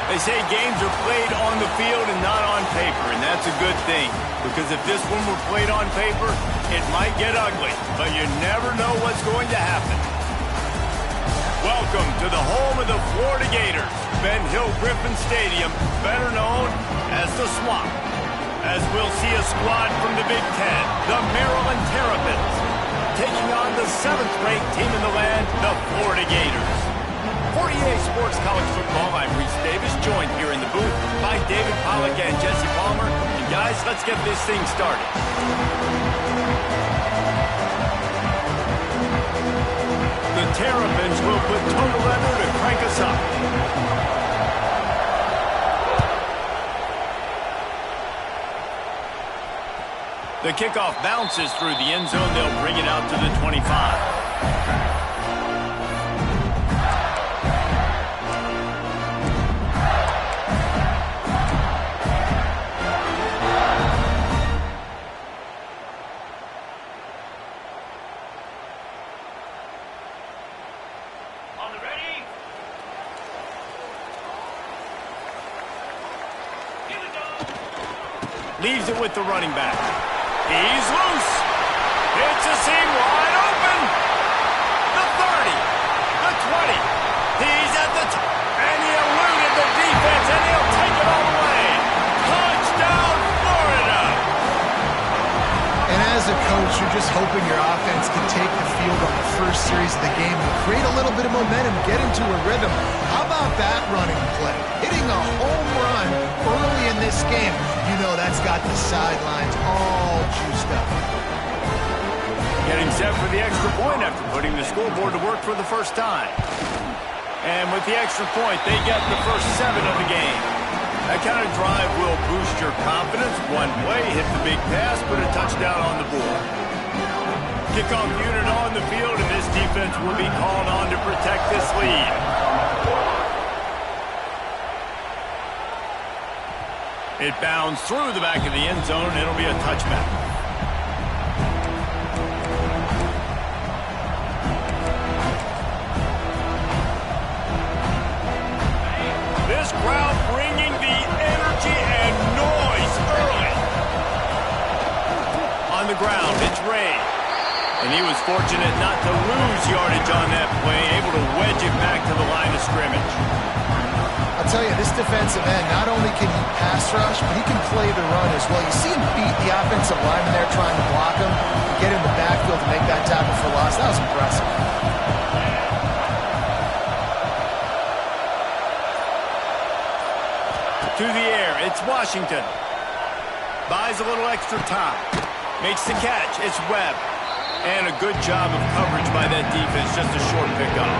They say games are played on the field and not on paper, and that's a good thing. Because if this one were played on paper, it might get ugly. But you never know what's going to happen. Welcome to the home of the Florida Gators, Ben Hill Griffin Stadium, better known as the Swamp. As we'll see a squad from the Big Ten, the Maryland Terrapins, taking on the 7th-ranked team in the land, the Florida Gators. For EA Sports College Football, I'm Reese Davis, joined here in the booth by David Pollack and Jesse Palmer. And guys, let's get this thing started. The Terrapins will put total leather to crank us up. The kickoff bounces through the end zone. They'll bring it out to the 25. Leaves it with the running back. He's loose. It's a seam wide open. The 30. The 20. He's at the top. And he eluded the defense, and he'll take it all the way. Touchdown, Florida. And as a coach, you're just hoping your offense can take the field on the first series of the game and create a little bit of momentum, get into a rhythm. How about that running play? Hitting a home run early in this game. You know that's got the sidelines all juiced up. Getting set for the extra point after putting the scoreboard to work for the first time. And with the extra point, they get the first 7 of the game. That kind of drive will boost your confidence. One play, hit the big pass, put a touchdown on the board. Kickoff unit on the field, and this defense will be called on to protect this lead. It bounds through the back of the end zone, and it'll be a touchback. This crowd bringing the energy and noise early. On the ground, it's Ray. And he was fortunate not to lose yardage on that play, able to wedge it back to the line of scrimmage. I'll tell you, this defensive end, not only can he pass rush, but he can play the run as well. You see him beat the offensive lineman there trying to block him, get in the backfield to make that tackle for loss. That was impressive. To the air, it's Washington. Buys a little extra time. Makes the catch, it's Webb. And a good job of coverage by that defense, just a short pickup.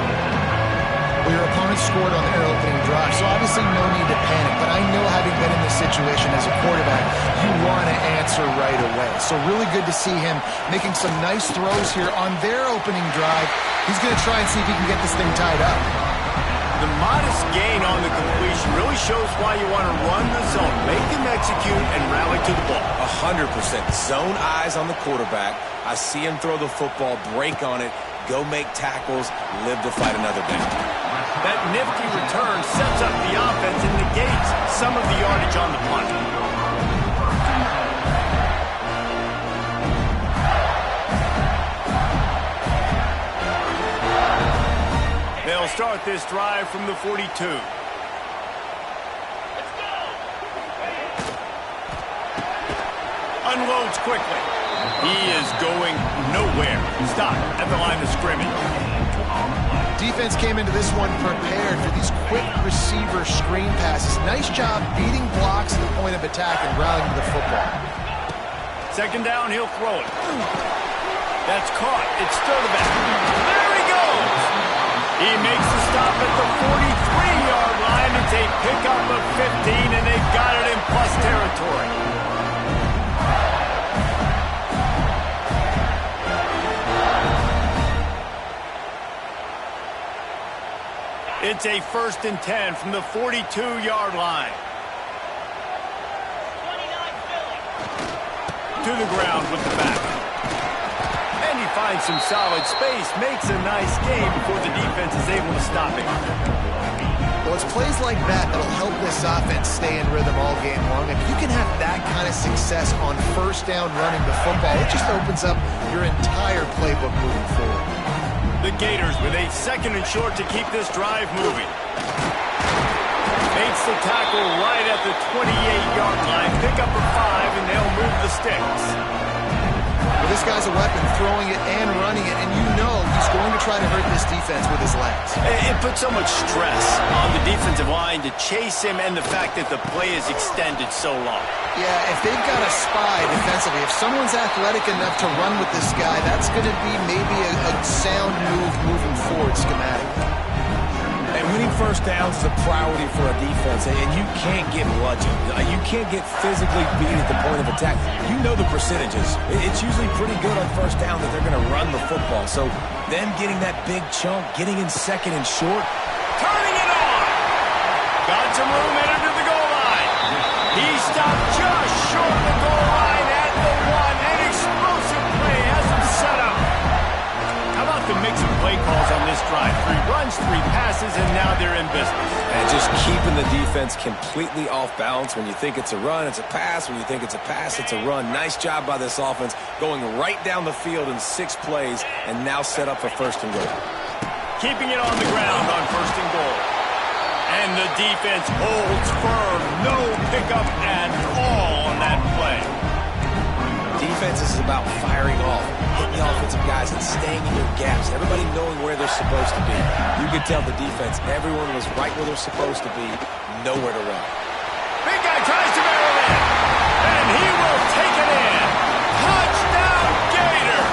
Well, your opponent scored on their opening drive, so obviously no need to panic. But I know, having been in this situation as a quarterback, you want to answer right away. So really good to see him making some nice throws here on their opening drive. He's going to try and see if he can get this thing tied up. The modest gain on the completion really shows why you want to run the zone. Make him execute and rally to the ball. 100%. Zone eyes on the quarterback. I see him throw the football, break on it, go make tackles, live to fight another day. That nifty return sets up the offense and negates some of the yardage on the punt. They'll start this drive from the 42. Unloads quickly. He is going nowhere. Stop at the line of scrimmage. Defense came into this one prepared for these quick receiver screen passes. Nice job beating blocks at the point of attack and rallying to the football. Second down, he'll throw it. That's caught. It's still the back. There he goes. He makes the stop at the 43-yard line. It's a pickup of 15, and they've got it in plus territory. It's a 1st and 10 from the 42-yard line. To the ground with the back. And he finds some solid space, makes a nice game before the defense is able to stop him. Well, it's plays like that that'll help this offense stay in rhythm all game long. If you can have that kind of success on first down running the football, it just opens up your entire playbook moving forward. The Gators with a 2nd and short to keep this drive moving. Makes the tackle right at the 28-yard line. Pick up a 5, and they'll move the sticks. Well, this guy's a weapon, throwing it and running it, and you know he's going to try to hurt this defense with his legs. It puts so much stress on the defensive line to chase him and the fact that the play is extended so long. Yeah, if they've got a spy defensively, if someone's athletic enough to run with this guy, that's going to be maybe a sound move moving forward schematically. And winning first downs is a priority for a defense, and you can't get bludgeoned. You can't get physically beat at the point of attack. You know the percentages. It's usually pretty good on first down that they're going to run the football. So them getting that big chunk, getting in 2nd and short. Turning it on! Got some room headed to the goal line. He stopped just short of the goal line at the 1. An explosive play has him set up. How about the mix of play calls on this drive? 3 runs, 3 passes, and now they're in business. And just keeping the defense completely off balance. When you think it's a run, it's a pass. When you think it's a pass, it's a run. Nice job by this offense, going right down the field in 6 plays, and now set up for 1st and goal. Keeping it on the ground on 1st and goal. And the defense holds firm. No pickup at all on that play. Defense is about firing off, hitting the offensive guys, and staying in your gaps. Everybody knowing where they're supposed to be. You could tell the defense, everyone was right where they're supposed to be, nowhere to run. Big guy tries to barrel in, and he will take it in. Touchdown, Gator!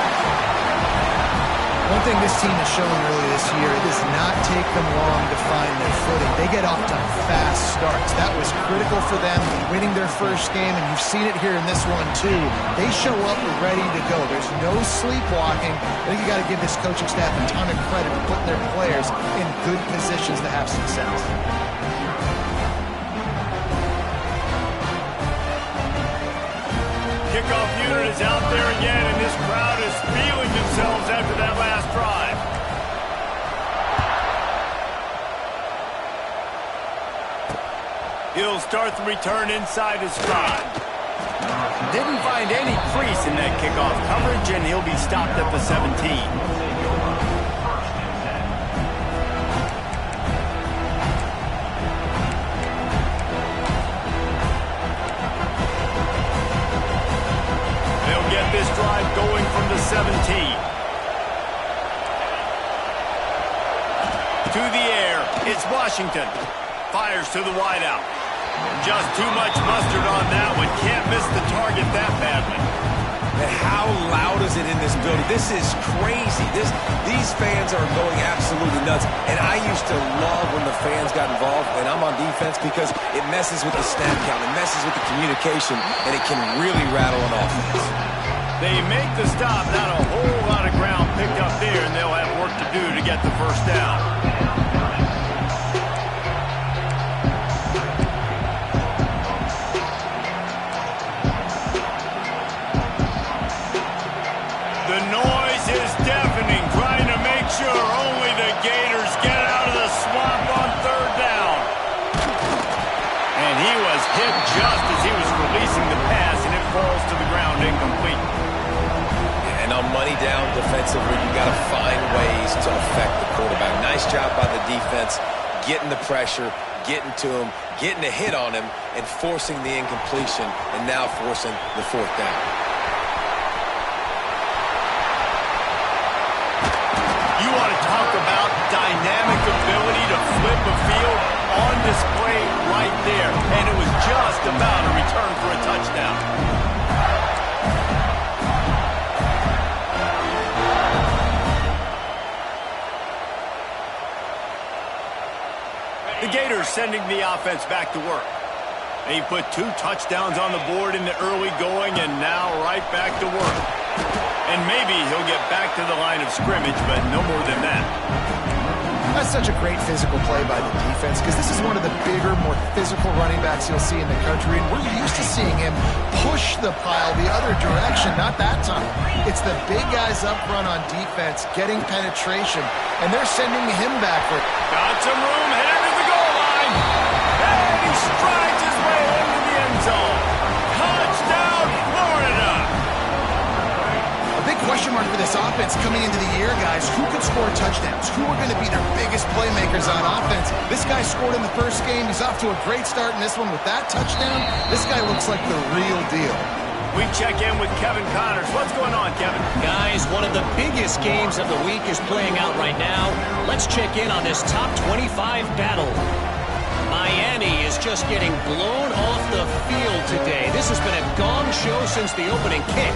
One thing this team has shown early this year, it does not take them long to find their footing. They get off to fast starts. That was critical for them winning their first game, and you've seen it here in this one too. They show up ready to go. There's no sleepwalking. I think you got to give this coaching staff a ton of credit for putting their players in good positions to have success. Kickoff unit is out there again, and this crowd is feeling themselves after that last drive. He'll start the return inside his 5. Didn't find any crease in that kickoff coverage, and he'll be stopped at the 17. This drive going from the 17. To the air, it's Washington. Fires to the wideout. Just too much mustard on that one. Can't miss the target that badly. And how loud is it in this building? This is crazy. These fans are going absolutely nuts. And I used to love when the fans got involved, and I'm on defense, because it messes with the snap count. It messes with the communication, and it can really rattle an offense. They make the stop, not a whole lot of ground picked up there, and they'll have work to do to get the first down. The noise is deafening, trying to make sure only the Gators get out of the swamp on 3rd down. And he was hit just as he was releasing the pass, and it falls to the ground incomplete. And on money down defensively, you got to find ways to affect the quarterback. Nice job by the defense, getting the pressure, getting to him, getting a hit on him, and forcing the incompletion, and now forcing the 4th down. You want to talk about dynamic ability to flip a field on display right there, and it was just about a return for a touchdown. The Gators sending the offense back to work. They put 2 touchdowns on the board in the early going, and now right back to work. And maybe he'll get back to the line of scrimmage, but no more than that. That's such a great physical play by the defense because this is one of the bigger, more physical running backs you'll see in the country, and we're used to seeing him push the pile the other direction. Not that time. It's the big guys up front on defense getting penetration, and they're sending him backward. Got some room, headed to the goal line. And he strides his way into the end zone. Touchdown, Florida! A big question mark for this offense coming into the year, guys. Who could score touchdowns? Who are going to be their biggest playmakers on offense? This guy scored in the first game. He's off to a great start in this one with that touchdown. This guy looks like the real deal. We check in with Kevin Connors. What's going on, Kevin? Guys, one of the biggest games of the week is playing out right now. Let's check in on this top 25 battle. Miami is just getting blown off the field today. This has been a gong show since the opening kick.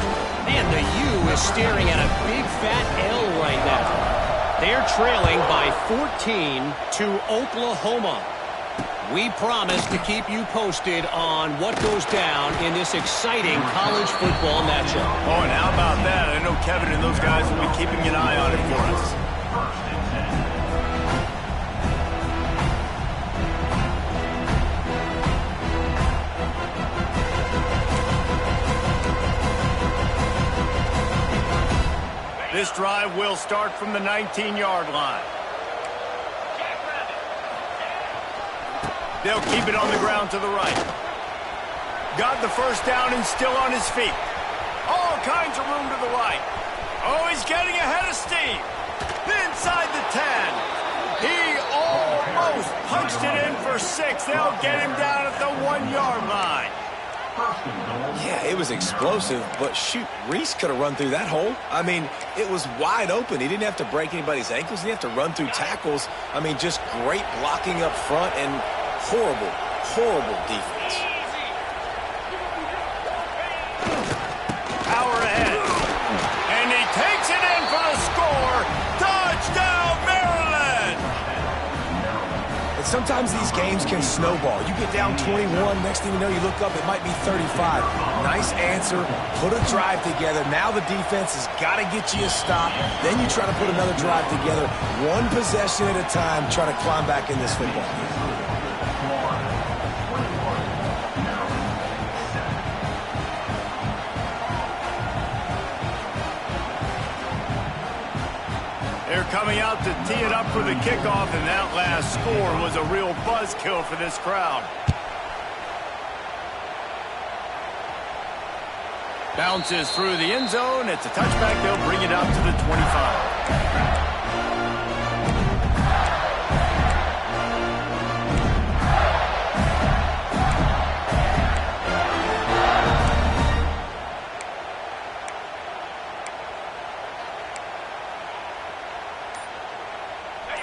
And the U is staring at a big fat L right now. They're trailing by 14 to Oklahoma. We promise to keep you posted on what goes down in this exciting college football matchup. Oh, and how about that? I know Kevin and those guys will be keeping an eye on it for us. This drive will start from the 19-yard line. They'll keep it on the ground to the right. Got the first down and still on his feet. All kinds of room to the right. Oh, he's getting ahead of steam. Inside the 10. He almost punched it in for 6. They'll get him down at the 1-yard line. Yeah, it was explosive, but shoot, Reese could have run through that hole. I mean, it was wide open. He didn't have to break anybody's ankles. He didn't have to run through tackles. I mean, just great blocking up front and horrible, horrible defense. Power ahead. And he takes it in for the score. Touchdown, Maryland! And sometimes these games can snowball. You get down 21, next thing you know, you look up, it might be 35. Nice answer, put a drive together. Now the defense has got to get you a stop. Then you try to put another drive together. One possession at a time, try to climb back in this football game. They're coming out to tee it up for the kickoff, and that last score was a real buzzkill for this crowd. Bounces through the end zone. It's a touchback. They'll bring it out to the 25.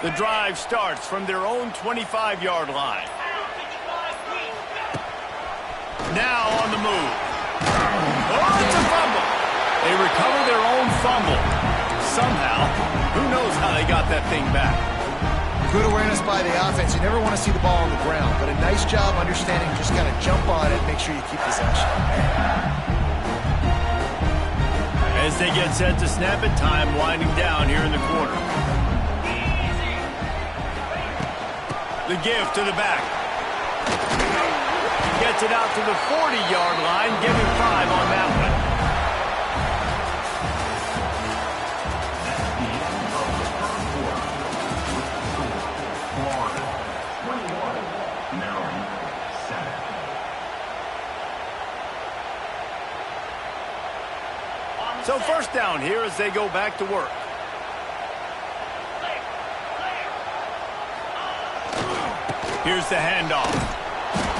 The drive starts from their own 25-yard line. Now on the move. Oh, it's a fumble. They recover their own fumble. Somehow, who knows how they got that thing back. Good awareness by the offense. You never want to see the ball on the ground, but a nice job understanding just kind of jump on it and make sure you keep possession. As they get set to snap it, time winding down here in the quarter. The give to the back. Gets it out to the 40-yard line, giving 5 on that one. So first down here as they go back to work. Here's the handoff.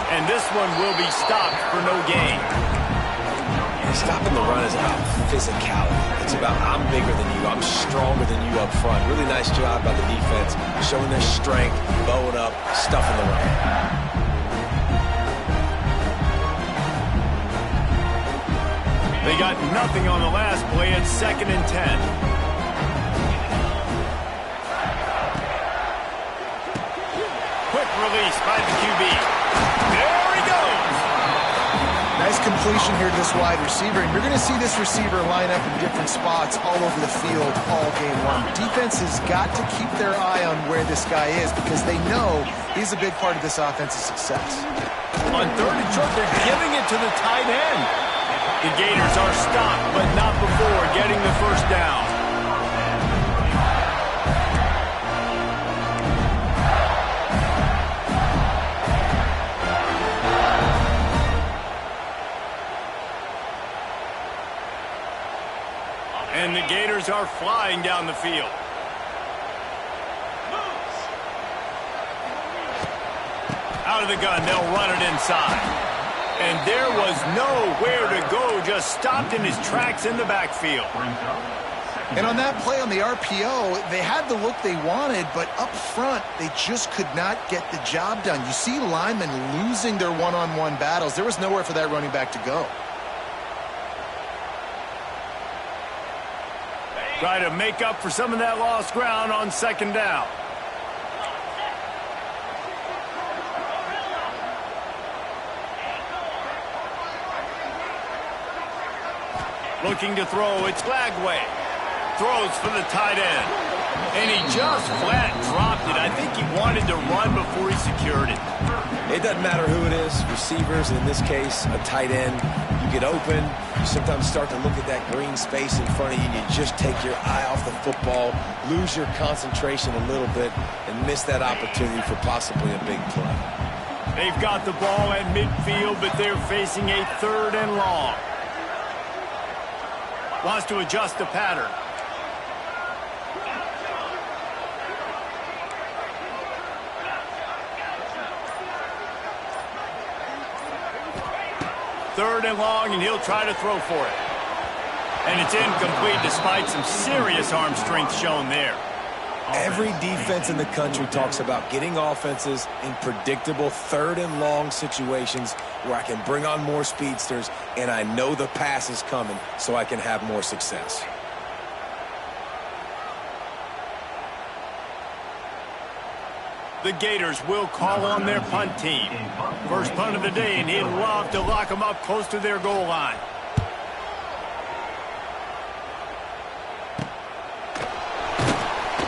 And this one will be stopped for no gain. Yeah, stopping the run is about physicality. It's about I'm bigger than you, I'm stronger than you up front. Really nice job by the defense, showing their strength, bowing up, stuffing the run. They got nothing on the last play. It's 2nd and 10. Quick release by the QB. There he goes. Nice completion here to this wide receiver, and you're going to see this receiver line up in different spots all over the field all game long. Defense has got to keep their eye on where this guy is because they know he's a big part of this offense's success. On 3rd and short, they're giving it to the tight end. The Gators are stopped, but not before getting the first down. And the Gators are flying down the field. Out of the gun, they'll run it inside. And there was nowhere to go, just stopped in his tracks in the backfield. And on that play on the RPO, they had the look they wanted, but up front, they just could not get the job done. You see linemen losing their one-on-one battles. There was nowhere for that running back to go. Try to make up for some of that lost ground on 2nd down. Looking to throw, it's Lagway. Throws for the tight end. And he just flat dropped it. I think he wanted to run before he secured it. It doesn't matter who it is, receivers, and in this case, a tight end. You get open, you sometimes start to look at that green space in front of you, and you just take your eye off the football, lose your concentration a little bit, and miss that opportunity for possibly a big play. They've got the ball at midfield, but they're facing a 3rd and long. Wants to adjust the pattern. Third and long, and he'll try to throw for it. And it's incomplete despite some serious arm strength shown there. Every defense in the country talks about getting offenses in predictable 3rd and long situations where I can bring on more speedsters and I know the pass is coming so I can have more success. The Gators will call on their punt team. First punt of the day, and he'd love to lock them up close to their goal line.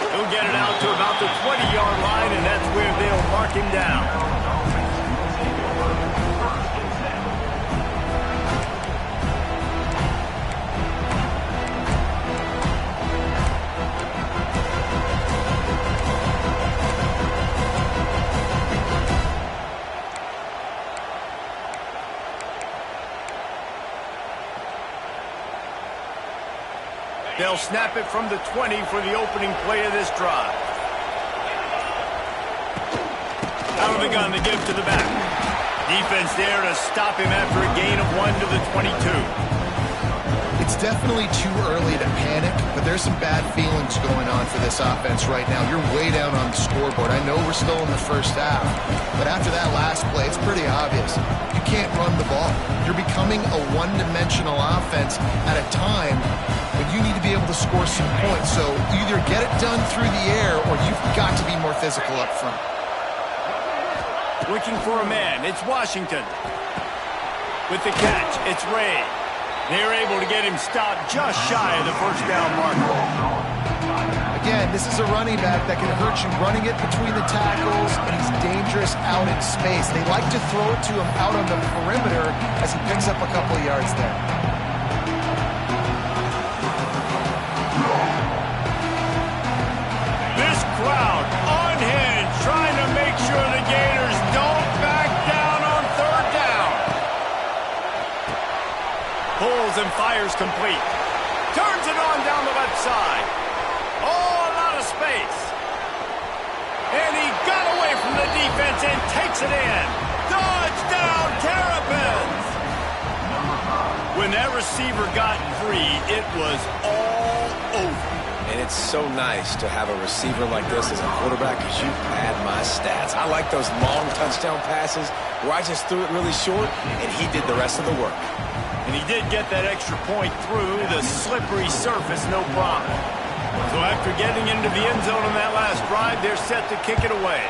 He'll get it out to about the 20-yard line, and that's where they'll mark him down. They'll snap it from the 20 for the opening play of this drive. Out of the gun, the give to the back. Defense there to stop him after a gain of 1 to the 22. It's definitely too early to panic, but there's some bad feelings going on for this offense right now. You're way down on the scoreboard. I know we're still in the first half, but after that last play, it's pretty obvious. You can't run the ball. You're becoming a one-dimensional offense at a time when you need to be able to score some points. So either get it done through the air or you've got to be more physical up front. Looking for a man, it's Washington. With the catch, it's Ray. They're able to get him stopped just shy of the first down marker. Again, this is a running back that can hurt you running it between the tackles, and he's dangerous out in space. They like to throw it to him out on the perimeter as he picks up a couple of yards there. This crowd unhinged, trying to make sure the Gators don't back down on 3rd down. Pulls and fires complete. Turns it on down the left side. Oh, a lot of space. And he got away from the defense and takes it in. Touchdown, Terrapins! When that receiver got free, it was all over. And it's so nice to have a receiver like this as a quarterback because you pad my stats. I like those long touchdown passes where I just threw it really short and he did the rest of the work. And he did get that extra point through the slippery surface, no problem. So after getting into the end zone on that last drive, they're set to kick it away.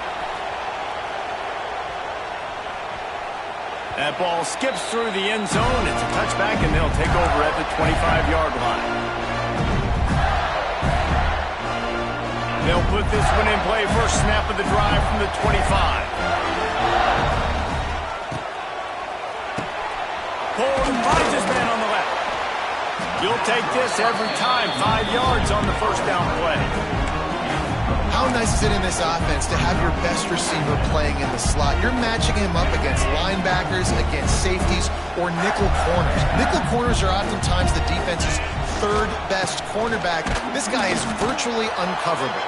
That ball skips through the end zone. It's a touchback, and they'll take over at the 25-yard line. They'll put this one in play. First snap of the drive from the 25. Poland finds his man on the left. You'll take this every time. 5 yards on the first down play. How nice is it in this offense to have your best receiver playing in the slot? You're matching him up against linebackers, against safeties, or nickel corners. Nickel corners are oftentimes the defense's third best cornerback. This guy is virtually uncoverable.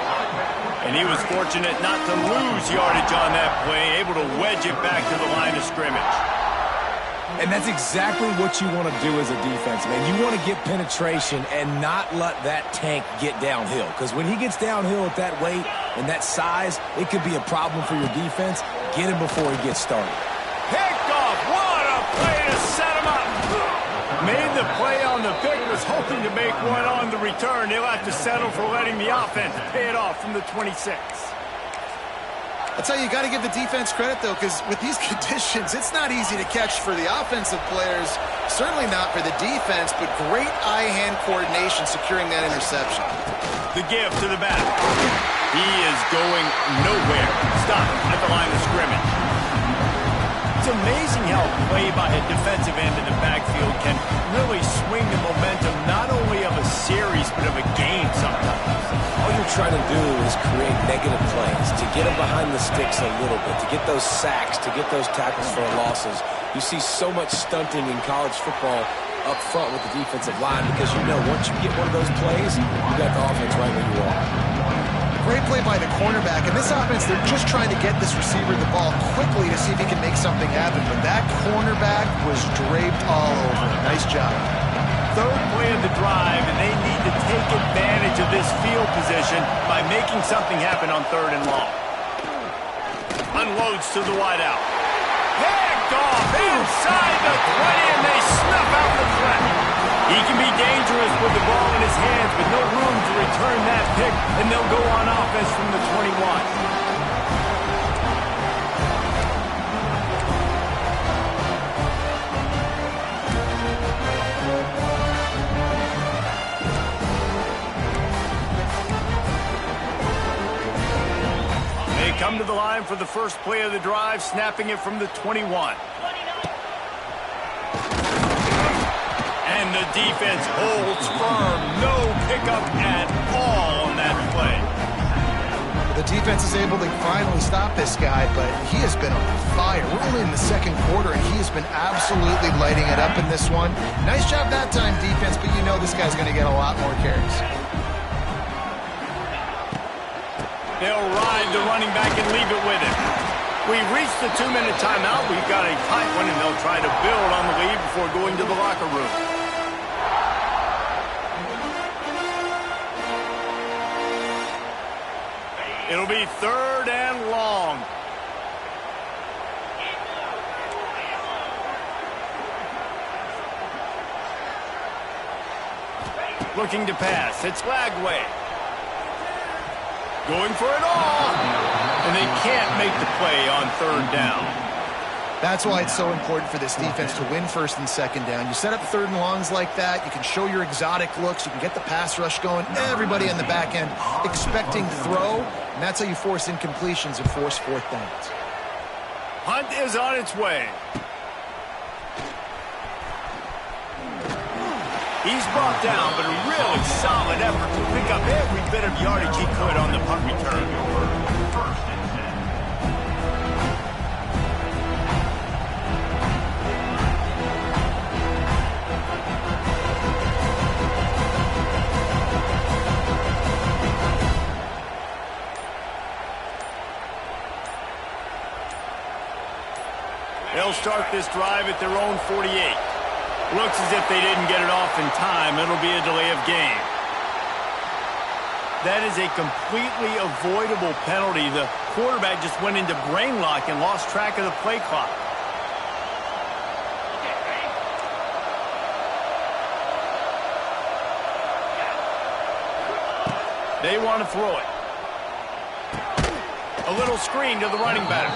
And he was fortunate not to lose yardage on that play, able to wedge it back to the line of scrimmage. And that's exactly what you want to do as a defense, man. You want to get penetration and not let that tank get downhill. Because when he gets downhill at that weight and that size, it could be a problem for your defense. Get him before he gets started. Picked off. What a play to set him up. Made the play on the pick, was hoping to make one on the return. They'll have to settle for letting the offense pay it off from the 26. I'll tell you, you got to give the defense credit, though, because with these conditions, it's not easy to catch for the offensive players. Certainly not for the defense, but great eye-hand coordination securing that interception. The give to the back. He is going nowhere. Stop at the line of scrimmage. It's amazing how a play by a defensive end in the backfield can really swing the momentum not only of a series, but of a game sometimes. All you're trying to do is create negative plays, to get them behind the sticks a little bit, to get those sacks, to get those tackles for losses. You see so much stunting in college football up front with the defensive line because you know once you get one of those plays, you got the offense right where you are. Great play by the cornerback. In this offense, they're just trying to get this receiver the ball quickly to see if he can make something happen. But that cornerback was draped all over. Nice job. Third play of the drive, and they need to take advantage of this field position by making something happen on third and long. Unloads to the wideout. Picked off inside the 20, and they snuff out the threat. He can be dangerous with the ball in his hands, but no room to return that pick, and they'll go on offense from the 21. They come to the line for the first play of the drive, snapping it from the 21. And the defense holds firm. No pickup at all on that play. The defense is able to finally stop this guy, but he has been on fire. We're only in the second quarter, and he has been absolutely lighting it up in this one. Nice job that time, defense, but you know this guy's going to get a lot more carries. They'll ride the running back and leave it with him. We've reached the 2-minute timeout. We've got a tight one, and they'll try to build on the lead before going to the locker room. It'll be third and long. Looking to pass. It's Lagway. Going for it all. And they can't make the play on third down. That's why it's so important for this defense to win first and second down. You set up third and longs like that. You can show your exotic looks. You can get the pass rush going. Everybody on the back end expecting throw. And that's how you force incompletions and force fourth downs. Hunt is on its way. He's brought down, but a really solid effort to pick up every bit of yardage he could on the punt return. They'll start this drive at their own 48. Looks as if they didn't get it off in time. It'll be a delay of game. That is a completely avoidable penalty. The quarterback just went into brain lock and lost track of the play clock. They want to throw it. A little screen to the running back.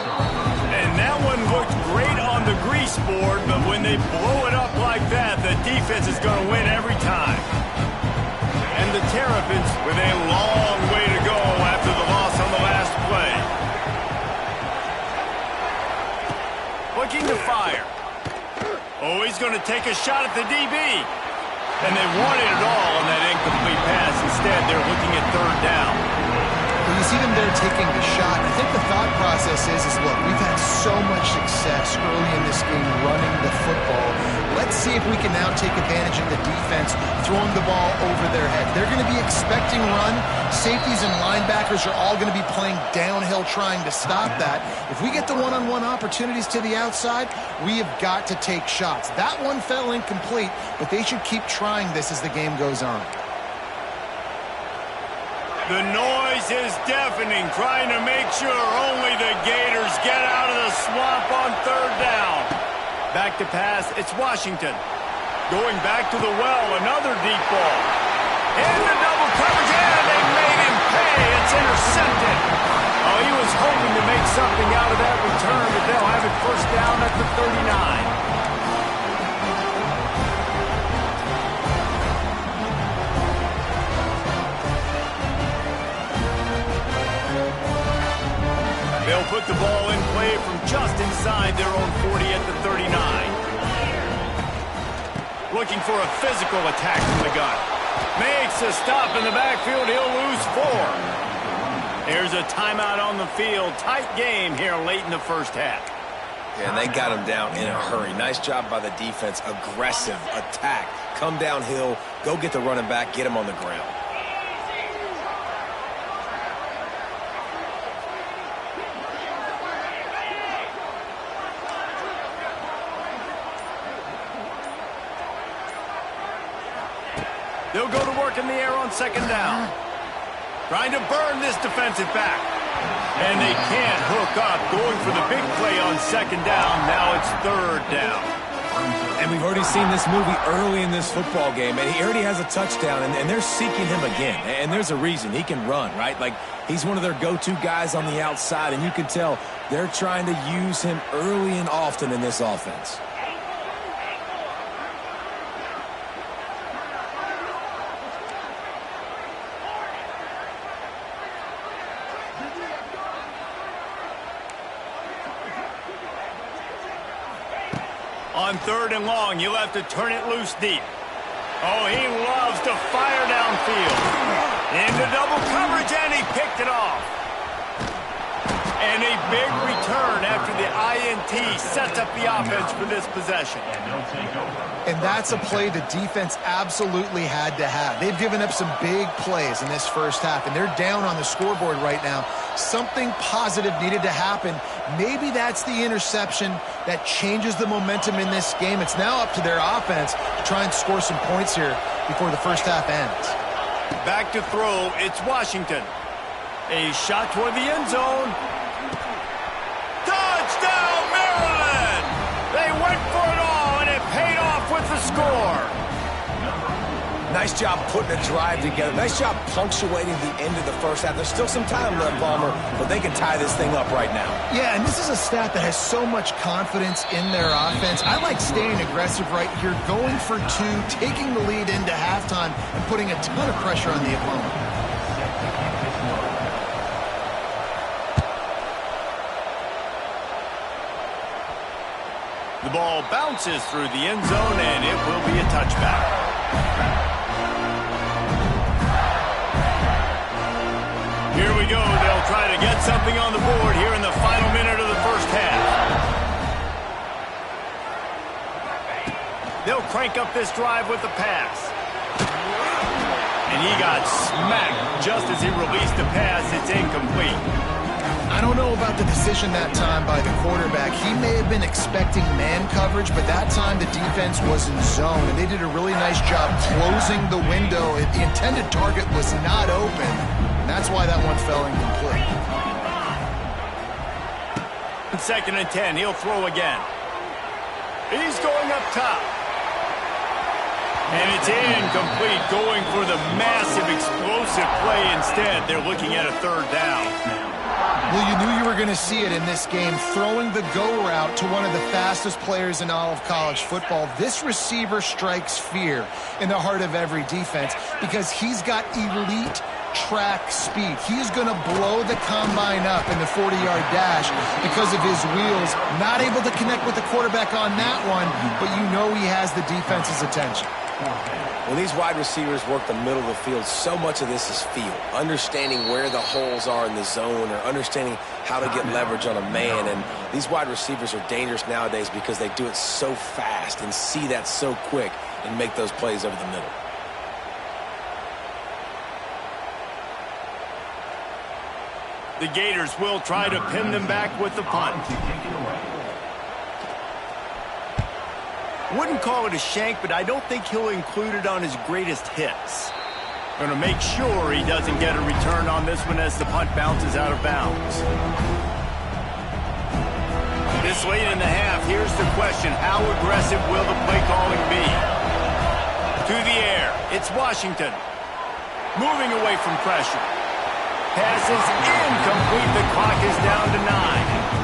And that one looked great on the grease board, but when they blow it up like that, the defense is going to win every time. And the Terrapins with a long way to go after the loss on the last play. Looking to fire. Oh, he's going to take a shot at the DB. And they wanted it all on that incomplete pass. Instead, they're looking at third down. Well, you see them there taking the shot. I think the thought process is look, we've had so much success early in this game running the football. Let's see if we can now take advantage of the defense throwing the ball over their head. They're going to be expecting run. Safeties and linebackers are all going to be playing downhill trying to stop that. If we get the one-on-one opportunities to the outside, we have got to take shots. That one fell incomplete, but they should keep trying this as the game goes on. The noise is deafening, trying to make sure only the Gators get out of the swamp on third down. Back to pass, it's Washington. Going back to the well, another deep ball. Into double coverage, and they made him pay. It's intercepted. Oh, he was hoping to make something out of that return, but they'll have it first down at the 39. They'll put the ball in play from just inside their own 40 at the 39. Looking for a physical attack from the gun. Makes a stop in the backfield. He'll lose 4. There's a timeout on the field. Tight game here late in the first half. Yeah, and they got him down in a hurry. Nice job by the defense. Aggressive attack. Come downhill. Go get the running back. Get him on the ground. They'll go to work in the air on second down. Trying to burn this defensive back. And they can't hook up. Going for the big play on second down. Now it's third down. And we've already seen this movie early in this football game. And he already has a touchdown. And they're seeking him again. And there's a reason. He can run, right? Like, he's one of their go-to guys on the outside. And you can tell they're trying to use him early and often in this offense. On third and long, you'll have to turn it loose deep. Oh, he loves to fire downfield. Into double coverage, and he picked it off. And a big return after the INT sets up the offense for this possession. And that's a play the defense absolutely had to have. They've given up some big plays in this first half, and they're down on the scoreboard right now. Something positive needed to happen. Maybe that's the interception that changes the momentum in this game. It's now up to their offense to try and score some points here before the first half ends. Back to throw, it's Washington. A shot toward the end zone. Touchdown, Maryland! They went for it all, and it paid off with the score. Nice job putting a drive together. Nice job punctuating the end of the first half. There's still some time left, Palmer, but they can tie this thing up right now. Yeah, and this is a staff that has so much confidence in their offense. I like staying aggressive right here, going for 2, taking the lead into halftime, and putting a ton of pressure on the opponent. The ball bounces through the end zone, and it will be a touchback. Here we go. They'll try to get something on the board here in the final minute of the first half. They'll crank up this drive with the pass. And he got smacked just as he released the pass. It's incomplete. I don't know about the decision that time by the quarterback. He may have been expecting man coverage, but that time the defense was in zone, and they did a really nice job closing the window. The intended target was not open, and that's why that one fell incomplete. 2nd and 10, he'll throw again. He's going up top. And it's incomplete, going for the massive explosive play instead. They're looking at a third down. Well, you knew you were We're going to see it in this game, throwing the go route to one of the fastest players in all of college football. This receiver strikes fear in the heart of every defense because he's got elite track speed. He is going to blow the combine up in the 40-yard dash because of his wheels. Not able to connect with the quarterback on that one, but you know he has the defense's attention. When these wide receivers work the middle of the field, so much of this is feel. Understanding where the holes are in the zone or understanding how to get leverage on a man. And these wide receivers are dangerous nowadays because they do it so fast and see that so quick and make those plays over the middle. The Gators will try to pin them back with the punt. Wouldn't call it a shank, but I don't think he'll include it on his greatest hits. Going to make sure he doesn't get a return on this one as the punt bounces out of bounds. This late in the half, here's the question. How aggressive will the play calling be? To the air, it's Washington. Moving away from pressure. Pass is incomplete. The clock is down to 9.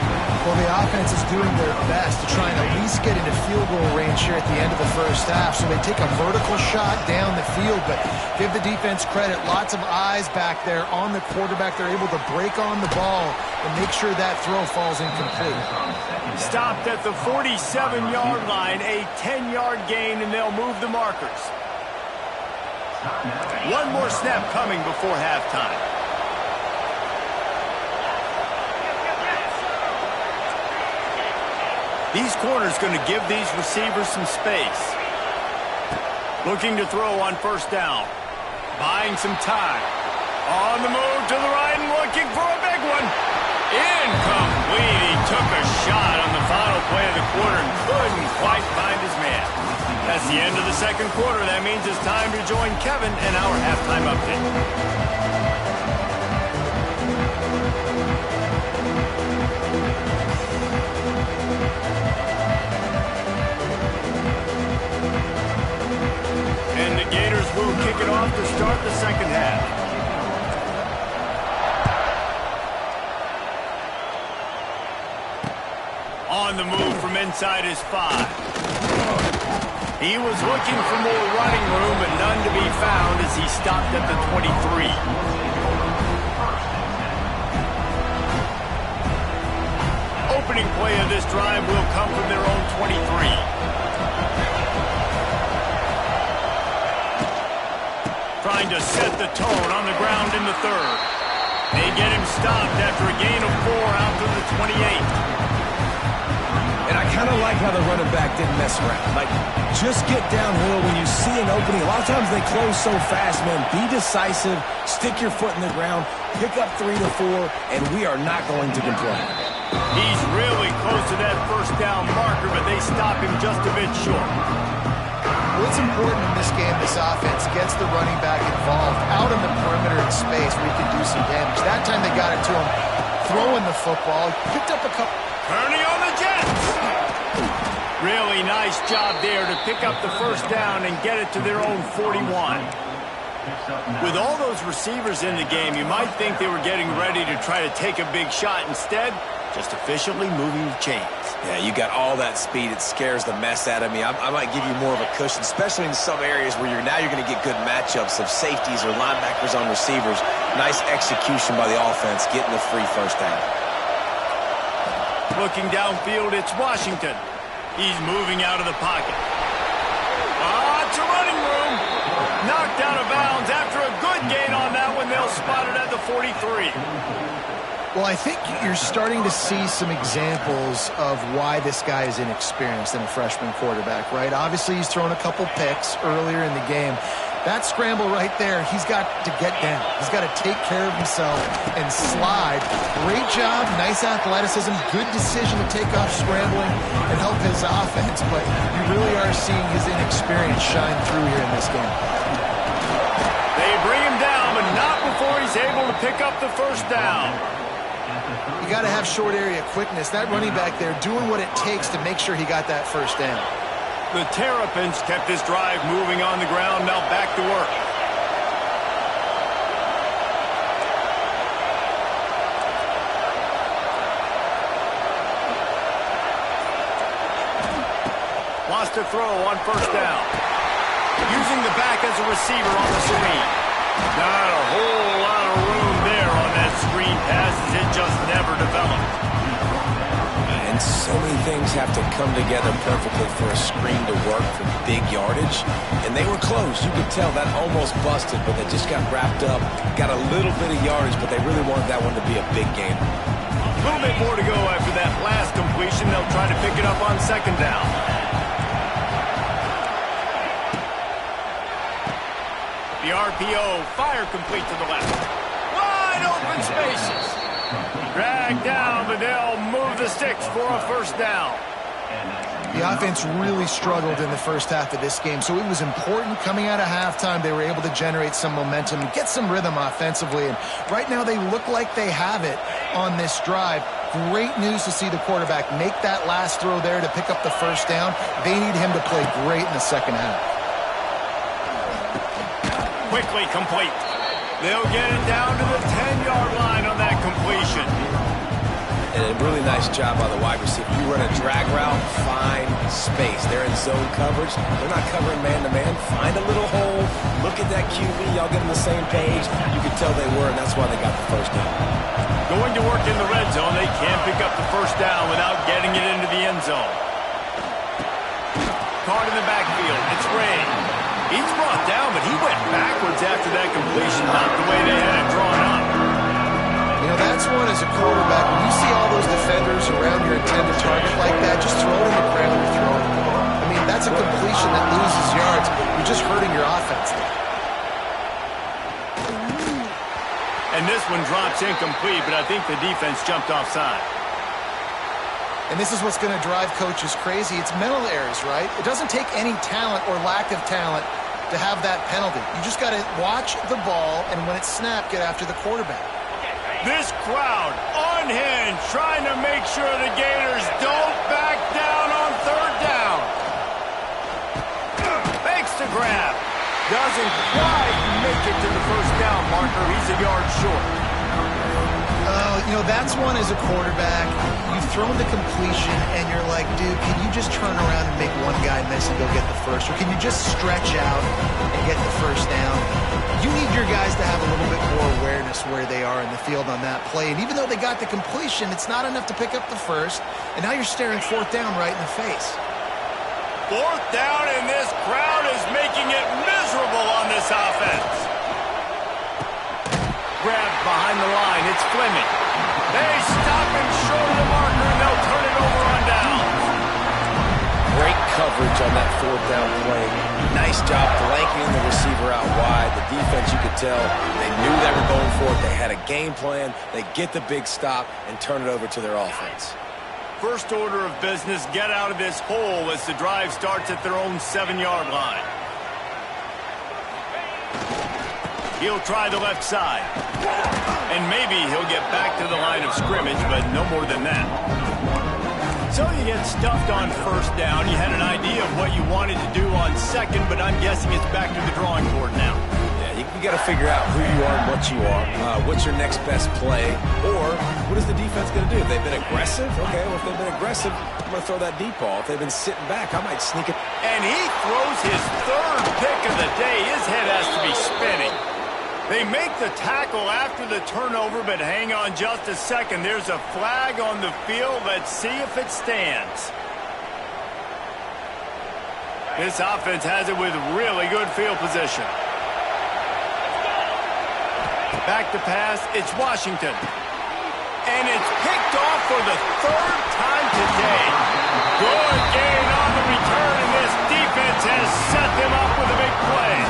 Well, the offense is doing their best to try and at least get into field goal range here at the end of the first half. So they take a vertical shot down the field, but give the defense credit. Lots of eyes back there on the quarterback. They're able to break on the ball and make sure that throw falls incomplete. Stopped at the 47-yard line, a 10-yard gain, and they'll move the markers. One more snap coming before halftime. These corners going to give these receivers some space. Looking to throw on first down. Buying some time. On the move to the right and looking for a big one. Incomplete. He took a shot on the final play of the quarter and couldn't quite find his man. That's the end of the second quarter. That means it's time to join Kevin in our halftime update. Will kick it off to start the second half. On the move from inside his 5. He was looking for more running room, but none to be found as he stopped at the 23. Opening play of this drive will come from their own 23. Trying to set the tone on the ground in the third. They get him stopped after a gain of 4 out to the 28. And I kind of like how the running back didn't mess around. Like, just get downhill when you see an opening. A lot of times they close so fast, man. Be decisive, stick your foot in the ground, pick up 3 to 4, and we are not going to complain. He's really close to that first down marker, but they stop him just a bit short. What's important in this game, this offense gets the running back involved out in the perimeter in space where he can do some damage. That time they got it to him throwing the football. He picked up a couple. Turning on the Jets. Really nice job there to pick up the first down and get it to their own 41. With all those receivers in the game, you might think they were getting ready to try to take a big shot. Instead, just efficiently moving the chains. Yeah, you got all that speed. It scares the mess out of me. I might give you more of a cushion, especially in some areas where you're going to get good matchups of safeties or linebackers on receivers. Nice execution by the offense, getting the free first down. Looking downfield, it's Washington. He's moving out of the pocket. Lots of running room. Knocked out of bounds after a good gain on that one. They'll spot it at the 43. Well, I think you're starting to see some examples of why this guy is inexperienced in a freshman quarterback, right? Obviously, he's thrown a couple picks earlier in the game. That scramble right there, he's got to get down. He's got to take care of himself and slide. Great job, nice athleticism, good decision to take off scrambling and help his offense, but you really are seeing his inexperience shine through here in this game. They bring him down, but not before he's able to pick up the first down. You got to have short area quickness. That running back there doing what it takes to make sure he got that first down. The Terrapins kept this drive moving on the ground. Now back to work. pass to throw on first down. Using the back as a receiver on the screen. Not a whole lot of room there on that screen pass as it just never developed. And so many things have to come together perfectly for a screen to work for big yardage. And they were close. You could tell that almost busted, but they just got wrapped up, got a little bit of yardage, but they really wanted that one to be a big game. A little bit more to go after that last completion. They'll try to pick it up on second down. The RPO, fire complete to the left. Wide open spaces. Dragged down, but they'll move the sticks for a first down. The offense really struggled in the first half of this game, so it was important coming out of halftime. They were able to generate some momentum and get some rhythm offensively, and right now they look like they have it on this drive. Great news to see the quarterback make that last throw there to pick up the first down. They need him to play great in the second half. Quickly complete. They'll get it down to the 10-yard line on that completion. And a really nice job by the wide receiver. You run a drag route, find space. They're in zone coverage. They're not covering man-to-man. Find a little hole. Look at that QB. Y'all get on the same page. You could tell they were, and that's why they got the first down. Going to work in the red zone. They can't pick up the first down without getting it into the end zone. Caught in the backfield. It's Ray. He's brought down, but he went backwards after that completion, not the way they had it drawn up. You know, that's one as a quarterback. When you see all those defenders around your intended target like that, just throw it in the ground or throw it in the ball. I mean, that's a completion that loses yards. You're just hurting your offense there. And this one drops incomplete, but I think the defense jumped offside. And this is what's going to drive coaches crazy. It's mental errors, right? It doesn't take any talent or lack of talent to have that penalty. You just got to watch the ball, and when it's snapped, get after the quarterback. This crowd unhinged, trying to make sure the Gators don't back down on third down. Makes the grab. Doesn't quite make it to the first down marker. He's a yard short. You know, that's one as a quarterback. You've thrown the completion, and you're like, dude, can you just turn around and make one guy miss and go get the first? Or can you just stretch out and get the first down? You need your guys to have a little bit more awareness where they are in the field on that play. And even though they got the completion, it's not enough to pick up the first. And now you're staring fourth down right in the face. Fourth down, and this crowd is making it miserable on this offense. Grabbed behind the line. It's Fleming. They stop him short of the marker, and they'll turn it over on down. Great coverage on that fourth down play. Nice job blanketing the receiver out wide. The defense, you could tell, they knew they were going for it. They had a game plan. They get the big stop and turn it over to their offense. First order of business, get out of this hole as the drive starts at their own 7-yard line. He'll try the left side. And maybe he'll get back to the line of scrimmage, but no more than that. So you get stuffed on first down. You had an idea of what you wanted to do on second, but I'm guessing it's back to the drawing board now. Yeah, you got to figure out who you are and what you are. What's your next best play? Or what is the defense going to do? If they've been aggressive, okay, well, if they've been aggressive, I'm going to throw that deep ball. If they've been sitting back, I might sneak it. And he throws his third pick of the day. His head has to be spinning. They make the tackle after the turnover, but hang on just a second. There's a flag on the field. Let's see if it stands. This offense has it with really good field position. Back to pass. It's Washington. And it's picked off for the third time today. Good gain on the return, and this defense has set them up with a big play.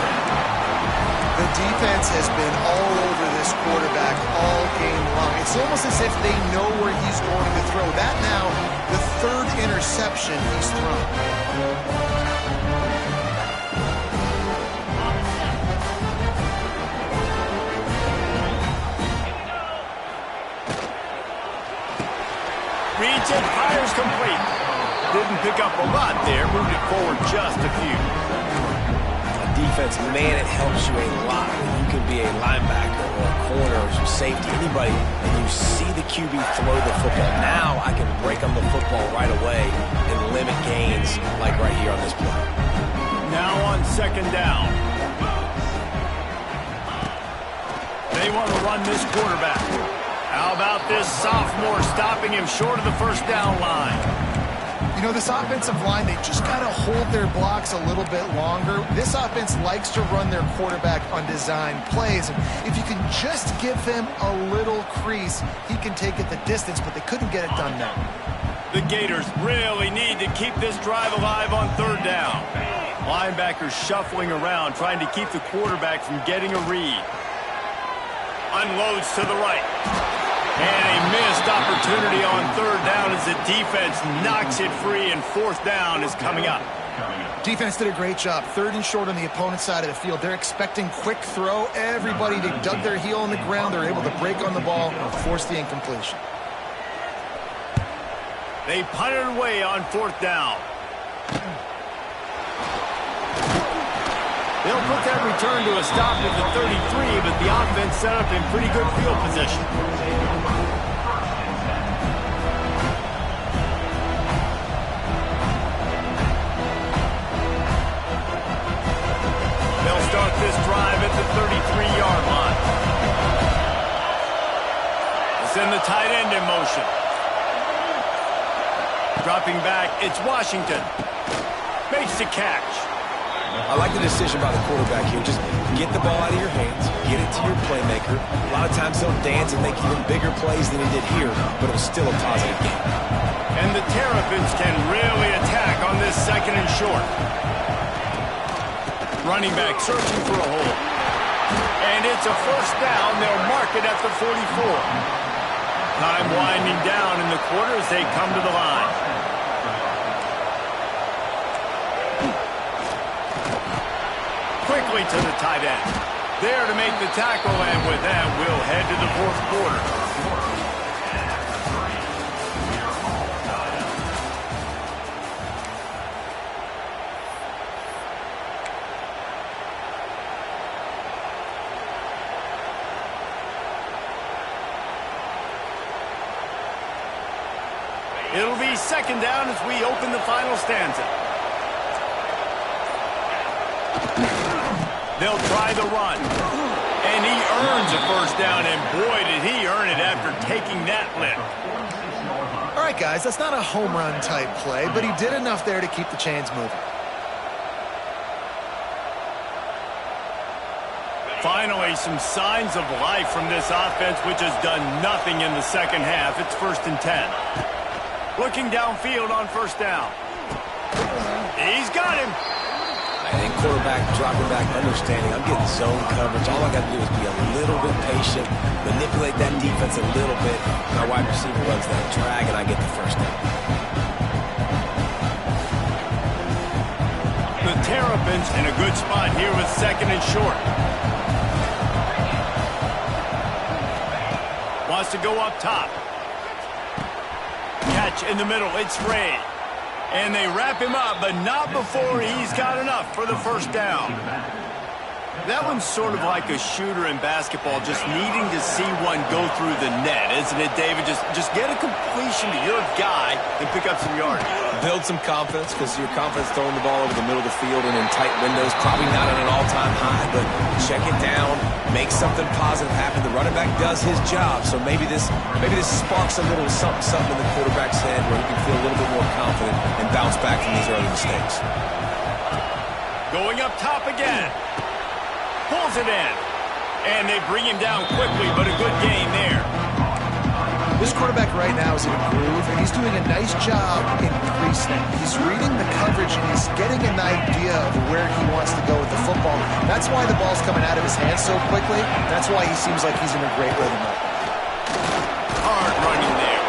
The defense has been all over this quarterback all game long. It's almost as if they know where he's going to throw. That now, the third interception he's thrown. Reads it, fires complete. Didn't pick up a lot there, moved it forward just a few. Defense, man, it helps you a lot when you can be a linebacker or a corner or some safety, anybody, and you see the QB throw the football. Now I can break on the football right away and limit gains like right here on this play. Now on second down. They want to run this quarterback. How about this sophomore stopping him short of the first down line? You know, this offensive line, they just got to hold their blocks a little bit longer. This offense likes to run their quarterback on design plays. And if you can just give him a little crease, he can take it the distance, but they couldn't get it done now. The Gators really need to keep this drive alive on third down. Linebackers shuffling around, trying to keep the quarterback from getting a read. Unloads to the right. And a missed opportunity on third down as the defense knocks it free, and fourth down is coming up. Defense did a great job. Third and short on the opponent's side of the field. They're expecting quick throw. Everybody, they dug their heel on the ground. They're able to break on the ball and force the incompletion. They punted away on fourth down. They'll put that return to a stop at the 33, but the offense set up in pretty good field position. They'll start this drive at the 33-yard line. They send the tight end in motion. Dropping back, it's Washington. Makes the catch. I like the decision by the quarterback here. Just get the ball out of your hands, get it to your playmaker. A lot of times he'll dance and make even bigger plays than he did here, but it was still a positive game. And the Terrapins can really attack on this second and short. Running back searching for a hole. And it's a first down. They'll mark it at the 44. Time winding down in the quarter as they come to the line. Quickly to the tight end. There to make the tackle, and with that, we'll head to the fourth quarter. It'll be second down as we open the final stanza. They'll try the run. And he earns a first down, and boy, did he earn it after taking that lift. All right, guys, that's not a home run type play, but he did enough there to keep the chains moving. Finally, some signs of life from this offense, which has done nothing in the second half. It's 1st and 10. Looking downfield on first down. He's got him. I think quarterback dropping back, understanding I'm getting zone coverage. All I got to do is be a little bit patient, manipulate that defense a little bit. My wide receiver runs that drag, and I get the first down. The Terrapins in a good spot here with second and short. Wants to go up top. Catch in the middle. It's Ray. And they wrap him up, but not before he's got enough for the first down. That one's sort of like a shooter in basketball, just needing to see one go through the net, isn't it, David? Just get a completion to your guy and pick up some yards. Build some confidence, because your confidence throwing the ball over the middle of the field and in tight windows, probably not at an all-time high, but check it down, make something positive happen. The running back does his job, so maybe this sparks a little something in the quarterback's head where he can feel a little bit more confident and bounce back from these early mistakes. Going up top again. Pulls it in. And they bring him down quickly, but a good gain there. This quarterback right now is in a groove, and he's doing a nice job in pre-snap. He's reading the coverage, and he's getting an idea of where he wants to go with the football. That's why the ball's coming out of his hands so quickly. That's why he seems like he's in a great rhythm right now. Hard running there.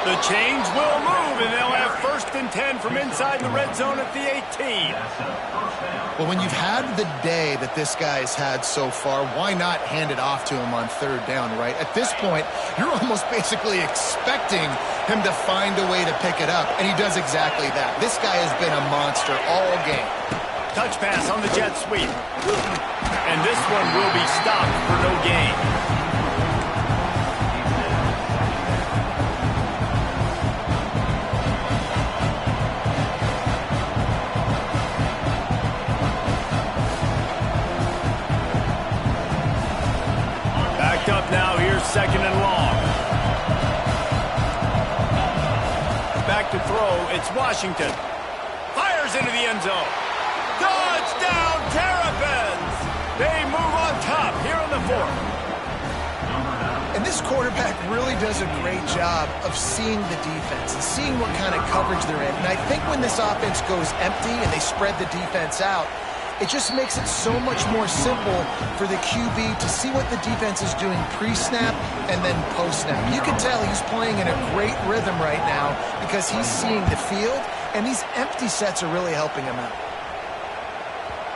The chains will move, and they'll have 1st and 10 from inside the red zone at the 18. Well, when you've had the day that this guy's had so far, why not hand it off to him on third down, right? At this point, you're almost basically expecting him to find a way to pick it up, and he does exactly that. This guy has been a monster all game. Touch pass on the jet sweep. And this one will be stopped for no gain. back to throw. It's Washington. Fires into the end zone. Touchdown, Terrapins! They move on top here in the fourth. And this quarterback really does a great job of seeing the defense and seeing what kind of coverage they're in. And I think when this offense goes empty and they spread the defense out, it just makes it so much more simple for the QB to see what the defense is doing pre-snap and then post-snap. You can tell he's playing in a great rhythm right now because he's seeing the field, and these empty sets are really helping him out.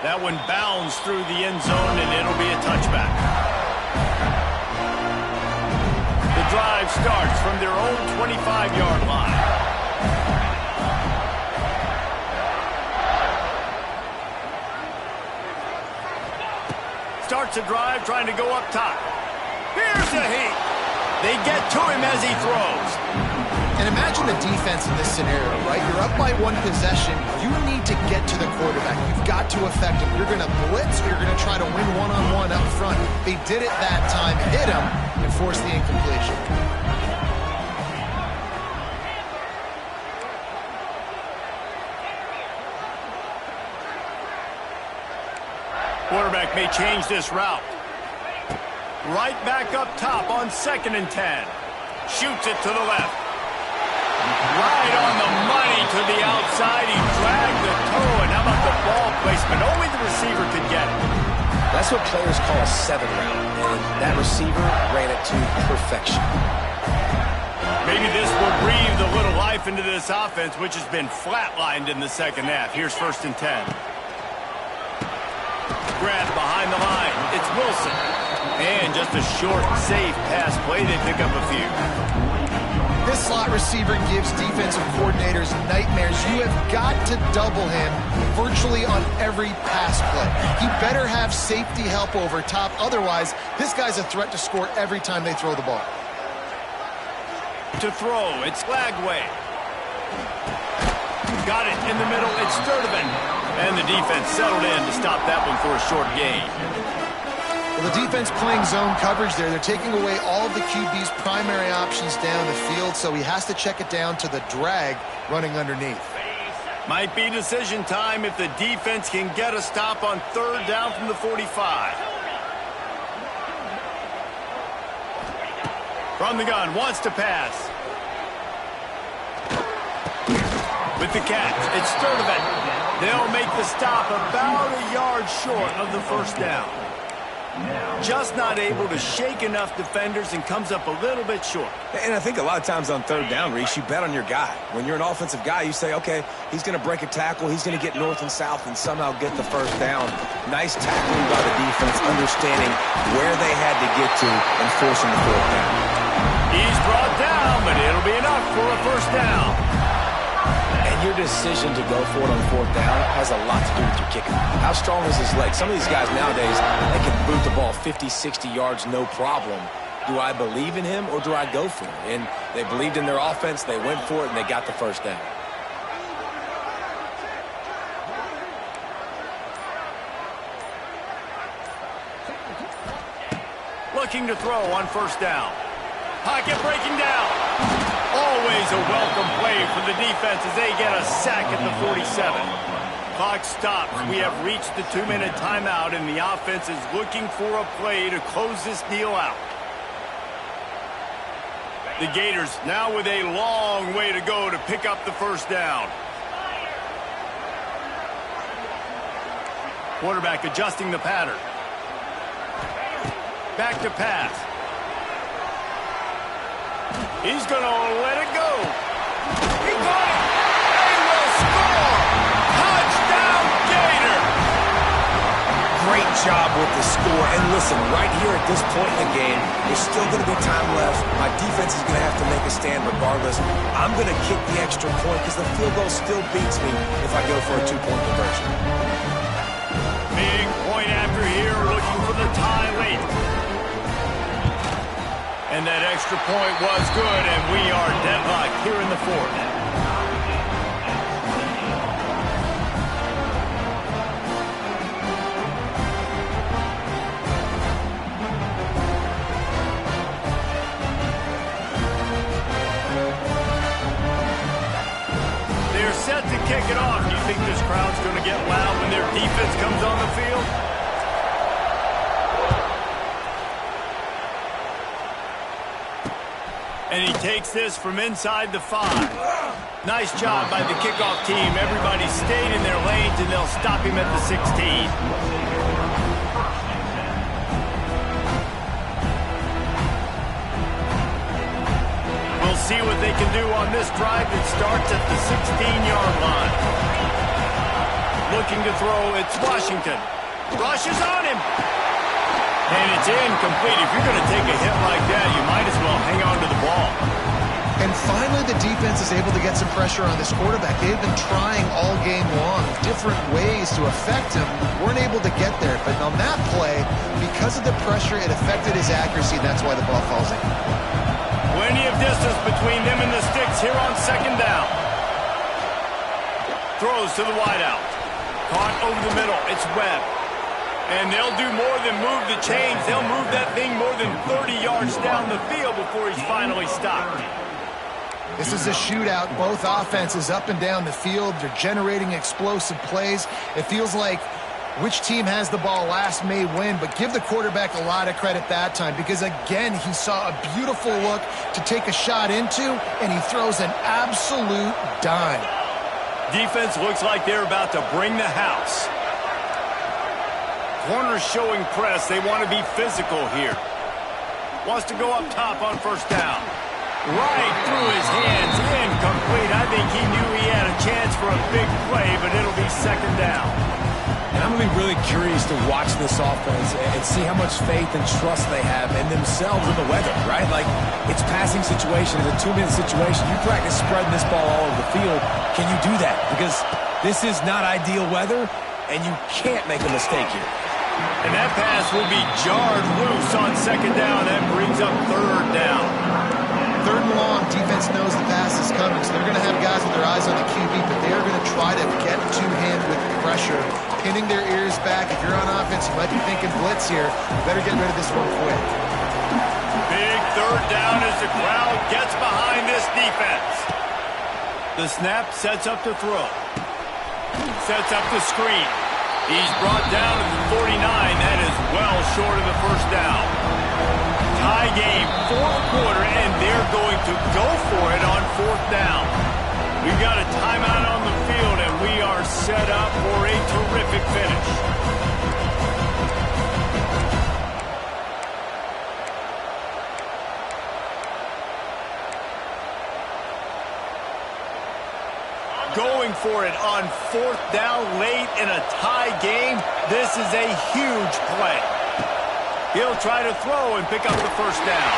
That one bounds through the end zone, and it'll be a touchback. The drive starts from their own 25-yard line. Starts a drive trying to go up top. Here's a heat. They get to him as he throws. And imagine the defense in this scenario, right? You're up by one possession. You need to get to the quarterback. You've got to affect him. You're going to blitz, or you're going to try to win one-on-one up front. They did it that time, hit him, and forced the incompletion. Quarterback may change this route. Right back up top on 2nd and 10. Shoots it to the left. Right on the money to the outside. He dragged the toe, and how about the ball placement? Only the receiver could get it. That's what players call a 7 route, and that receiver ran it to perfection. Maybe this will breathe a little life into this offense, which has been flatlined in the second half. Here's 1st and 10. Grab behind the line. It's Wilson. And just a short, safe pass play. They pick up a few. This slot receiver gives defensive coordinators nightmares. You have got to double him virtually on every pass play. He better have safety help over top. Otherwise, this guy's a threat to score every time they throw the ball. To throw, it's Lagway. Got it in the middle. It's Sturdivant. And the defense settled in to stop that one for a short gain. Well, the defense playing zone coverage there. They're taking away all of the QB's primary options down the field, so he has to check it down to the drag running underneath. Might be decision time if the defense can get a stop on 3rd down from the 45. From the gun, wants to pass. With the catch, it's Sturdivant. They'll make the stop about a yard short of the 1st down. Just not able to shake enough defenders and comes up a little bit short. And I think a lot of times on 3rd down, Reese, you bet on your guy. When you're an offensive guy, you say, okay, he's going to break a tackle, he's going to get north and south and somehow get the 1st down. Nice tackling by the defense, understanding where they had to get to and forcing the 4th down. He's brought down, but it'll be enough for a 1st down. And your decision to go for it on 4th down has a lot to do with your kicker. How strong is his leg? Some of these guys nowadays, they can boot the ball 50, 60 yards, no problem. Do I believe in him or do I go for it? And they believed in their offense, they went for it, and they got the 1st down. Looking to throw on 1st down. Pocket breaking down. Always a welcome play for the defense as they get a sack at the 47. Clock stops. We have reached the 2-minute timeout, and the offense is looking for a play to close this deal out. The Gators now with a long way to go to pick up the 1st down. Quarterback adjusting the pattern. Back to pass. He's going to let it go. He got it. They will score. Touchdown, Gator. Great job with the score. And listen, right here at this point in the game, there's still going to be time left. My defense is going to have to make a stand regardless. I'm going to kick the extra point because the field goal still beats me if I go for a 2-point conversion. Big point after here, looking for the tie late. And that extra point was good, and we are deadlocked here in the 4th. kick it off. Do you think this crowd's going to get loud when their defense comes on the field? And he takes this from inside the 5. Nice job by the kickoff team. Everybody stayed in their lanes, and they'll stop him at the 16. See what they can do on this drive that starts at the 16-yard line. Looking to throw, it's Washington. Rushes on him. And it's incomplete. If you're going to take a hit like that, you might as well hang on to the ball. And finally, the defense is able to get some pressure on this quarterback. They've been trying all game long, different ways to affect him. Weren't able to get there. But on that play, because of the pressure, it affected his accuracy, and that's why the ball falls in. Plenty of distance between them and the sticks here on second down. Throws to the wideout. Caught over the middle. It's Webb. And they'll do more than move the chains. They'll move that thing more than 30 yards down the field before he's finally stopped. This is a shootout. Both offenses up and down the field. They're generating explosive plays. It feels like which team has the ball last may win, but give the quarterback a lot of credit that time because, again, he saw a beautiful look to take a shot into, and he throws an absolute dime. Defense looks like they're about to bring the house. Corners showing press. They want to be physical here. Wants to go up top on first down. Right through his hands, incomplete. I think he knew he had a chance for a big play, but it'll be second down. And I'm going to be really curious to watch this offense and see how much faith and trust they have in themselves and the weather, right? Like, it's passing situation, it's a 2-minute situation. You practice spreading this ball all over the field. Can you do that? Because this is not ideal weather, and you can't make a mistake here. And that pass will be jarred loose on second down. That brings up third down. Third and long, defense knows the pass is coming, so they're going to have guys with their eyes on the QB, but they are going to try to get to him with pressure, pinning their ears back. If you're on offense, you might be thinking blitz here. You better get rid of this one quick. Big third down as the crowd gets behind this defense. The snap sets up to throw. Sets up the screen. He's brought down to the 49. That is well short of the first down. Tie game, fourth quarter, and they're going to go for it on fourth down. We've got a timeout on the field, and we are set up for a terrific finish. Going for it on fourth down late in a tie game. This is a huge play. He'll try to throw and pick up the first down.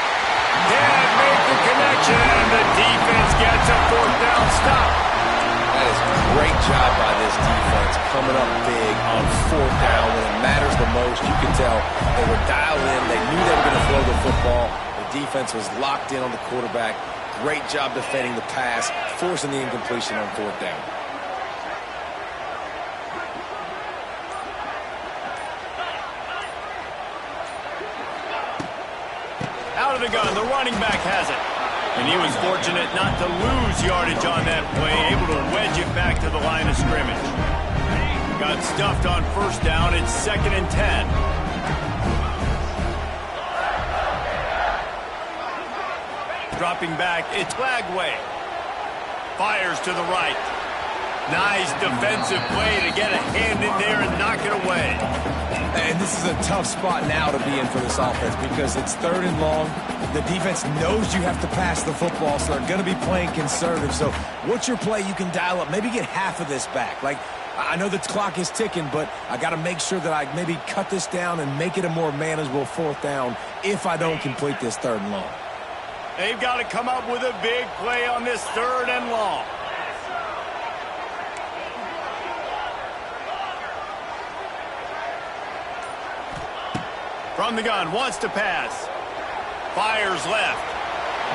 Can't make the connection, and the defense gets a fourth down stop. That is a great job by this defense, coming up big on fourth down when it matters the most. You can tell they were dialed in. They knew they were going to throw the football. The defense was locked in on the quarterback. Great job defending the pass, forcing the incompletion on fourth down. Out of the gun, the running back has it. And he was fortunate not to lose yardage on that play, able to wedge it back to the line of scrimmage. Got stuffed on first down. It's 2nd and 10. Dropping back, it's Lagway. Fires to the right. Nice defensive play to get a hand in there and knock it away. And this is a tough spot now to be in for this offense because it's 3rd and long. The defense knows you have to pass the football, so they're going to be playing conservative. So what's your play you can dial up? Maybe get half of this back. Like, I know the clock is ticking, but I got to make sure that I maybe cut this down and make it a more manageable fourth down if I don't complete this 3rd and long. They've got to come up with a big play on this 3rd and long. From the gun, wants to pass. Fires left.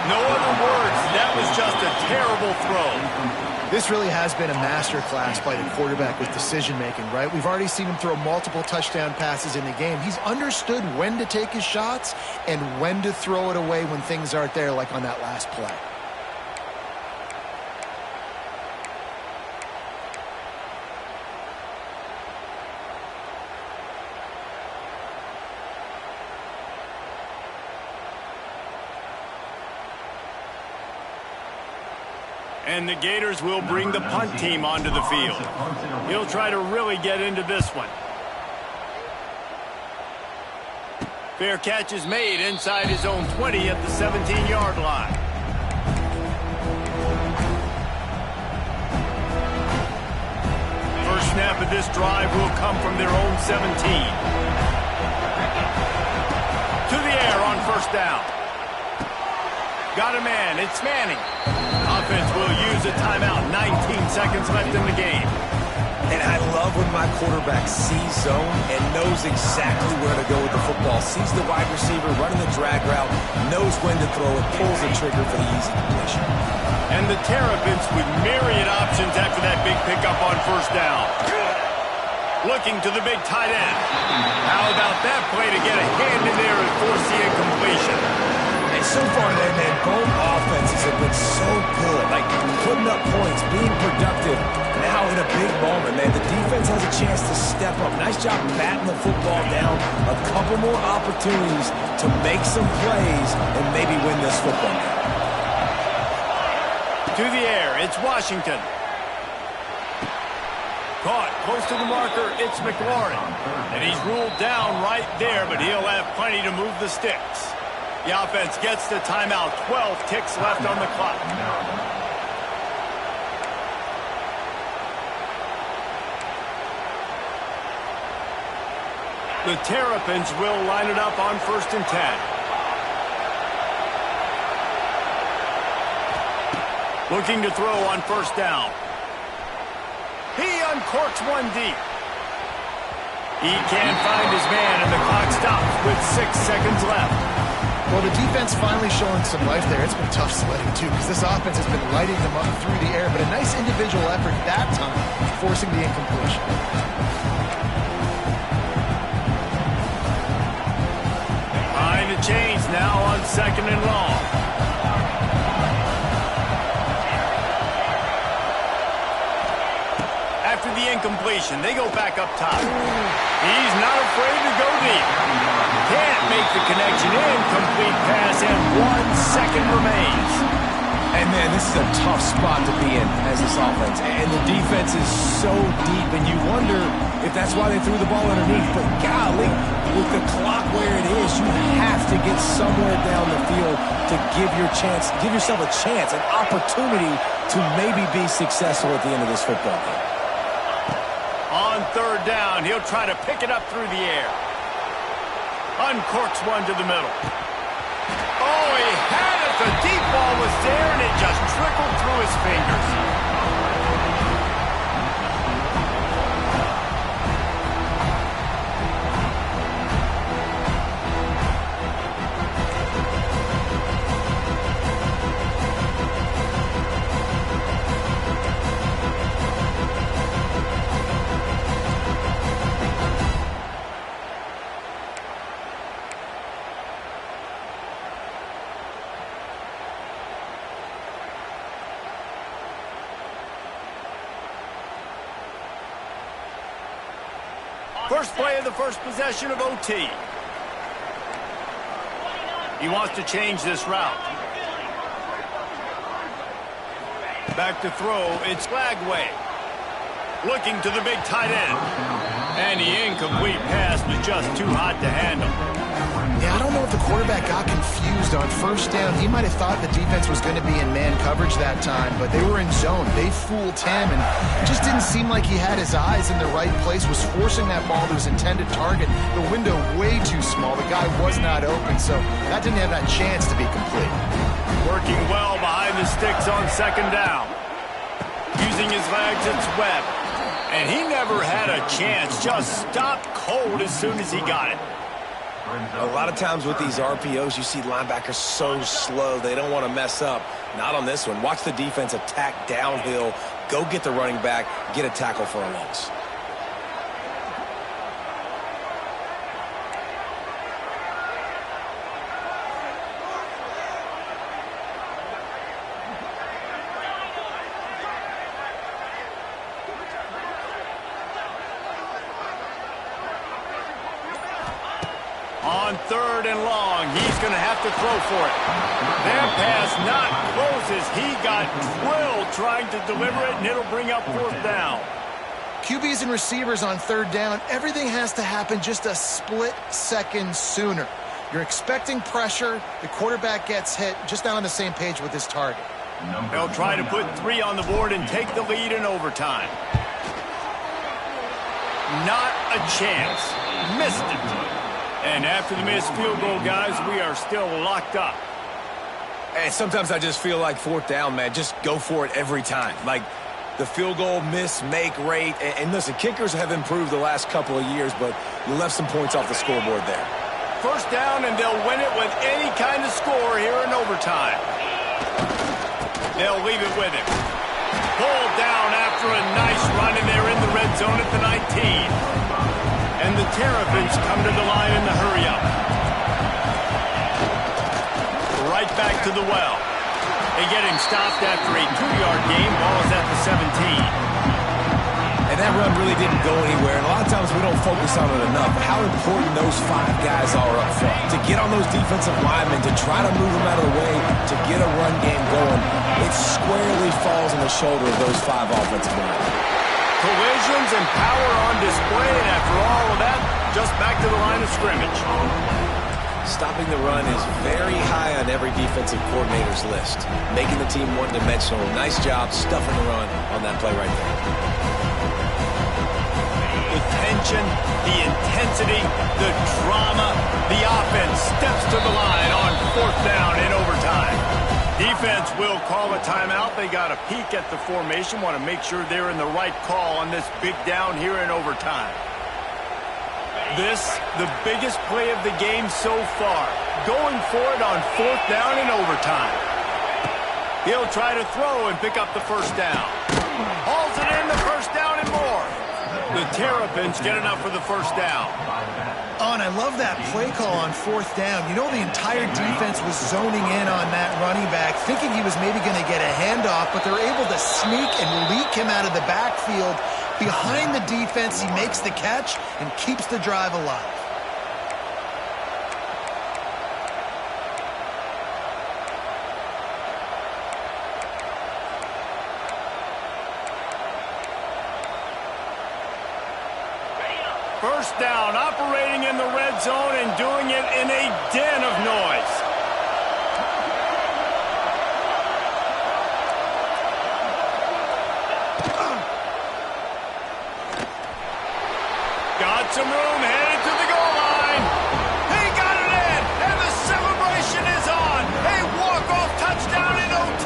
No other words. That was just a terrible throw. This really has been a masterclass by the quarterback with decision-making, right? We've already seen him throw multiple touchdown passes in the game. He's understood when to take his shots and when to throw it away when things aren't there, like on that last play. And the Gators will bring the punt team onto the field. He'll try to really get into this one. Fair catch is made inside his own 20 at the 17-yard line. First snap of this drive will come from their own 17. To the air on first down. Got a man. It's Manning. Offense will use a timeout. 19 seconds left in the game. And I love when my quarterback sees zone and knows exactly where to go with the football. Sees the wide receiver running the drag route, knows when to throw it, pulls the trigger for the easy completion. And the Terrapins with myriad options after that big pickup on first down. Looking to the big tight end. How about that play to get a hand in there and force the incompletion? And so far today, man, both offenses have been so good. Like, putting up points, being productive. Now in a big moment, man, the defense has a chance to step up. Nice job batting the football down. A couple more opportunities to make some plays and maybe win this football game. To the air, it's Washington. Caught close to the marker, it's McLaurin. And he's ruled down right there, but he'll have plenty to move the sticks. The offense gets the timeout. 12 ticks left on the clock. The Terrapins will line it up on 1st and 10. Looking to throw on first down. He uncorks one deep. He can't find his man, and the clock stops with 6 seconds left. Well, the defense finally showing some life there. It's been tough sledding, too, because this offense has been lighting them up through the air, but a nice individual effort that time, forcing the incompletion. Behind the chains now on 2nd and long. After the incompletion, they go back up top. He's not afraid to go deep. Can't make the connection. Incomplete pass, and 1 second remains. And, man, this is a tough spot to be in as this offense. And the defense is so deep, and you wonder if that's why they threw the ball underneath. But, golly, with the clock where it is, you have to get somewhere down the field to give yourself a chance, an opportunity to maybe be successful at the end of this football game. On 3rd down, he'll try to pick it up through the air. Uncorks one to the middle. Oh, he had it. The deep ball was there, and it just trickled through his fingers. First play of the first possession of OT. He wants to change this route. Back to throw, it's Flagway. Looking to the big tight end. And the incomplete pass was just too hot to handle. Yeah, I don't know if the quarterback got confused on first down. He might have thought the defense was going to be in man coverage that time, but they were in zone. They fooled him, and it just didn't seem like he had his eyes in the right place, was forcing that ball to his intended target. The window way too small. The guy was not open, so that didn't have that chance to be complete. Working well behind the sticks on 2nd down. Using his legs, it's Webb. And he never had a chance, just stopped cold as soon as he got it. A lot of times with these RPOs, you see linebackers so slow, they don't want to mess up. Not on this one. Watch the defense attack downhill, go get the running back, get a tackle for a loss. On 3rd and long, he's going to have to throw for it. That pass not close as he got drilled trying to deliver it, and it'll bring up 4th down. QBs and receivers on 3rd down, everything has to happen just a split second sooner. You're expecting pressure, the quarterback gets hit, just not on the same page with his target. They'll try to put 3 on the board and take the lead in overtime. Not a chance. Missed it. And after the missed field goal, guys, we are still locked up. And sometimes I just feel like 4th down, man, just go for it every time. Like the field goal miss-make rate. And listen, kickers have improved the last couple of years, but you left some points off the scoreboard there. 1st down, and they'll win it with any kind of score here in overtime. They'll leave it with him. Pulled down after a nice run, and they're in the red zone at the 19. And the Terrapins come to the line in the hurry-up. Right back to the well. They get him stopped after a 2-yard gain. Ball is at the 17. And that run really didn't go anywhere. And a lot of times we don't focus on it enough. How important those 5 guys are up front. To get on those defensive linemen, to try to move them out of the way, to get a run game going, it squarely falls on the shoulder of those 5 offensive linemen. Collisions and power on display, and after all of that, just back to the line of scrimmage. Stopping the run is very high on every defensive coordinator's list. Making the team one-dimensional. Nice job stuffing the run on that play right there. The tension, the intensity, the drama, the offense steps to the line on 4th down in overtime. Defense will call a timeout. They got a peek at the formation, want to make sure they're in the right call on this big down here in overtime. This, the biggest play of the game so far. Going for it on 4th down in overtime. He'll try to throw and pick up the 1st down. Hauls it in, the 1st down and more. The Terrapins get enough for the 1st down. Oh, and I love that play call on 4th down. You know, the entire defense was zoning in on that running back, thinking he was maybe going to get a handoff, but they're able to sneak and leak him out of the backfield. Behind the defense, he makes the catch and keeps the drive alive. First down, operating in the red zone and doing it in a den of noise. Got some room, headed to the goal line. He got it in, and the celebration is on. A walk-off touchdown in OT.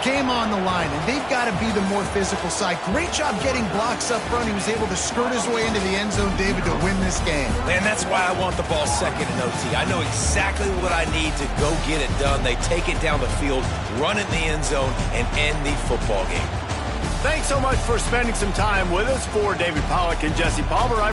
Game on the line, and they've got to be the more physical side. Great job getting blocks up front. He was able to skirt his way into the end zone, David, to win this game. And that's why I want the ball second in OT. I know exactly what I need to go get it done. They take it down the field, run it in the end zone, and end the football game. Thanks so much for spending some time with us. For David Pollack and Jesse Palmer,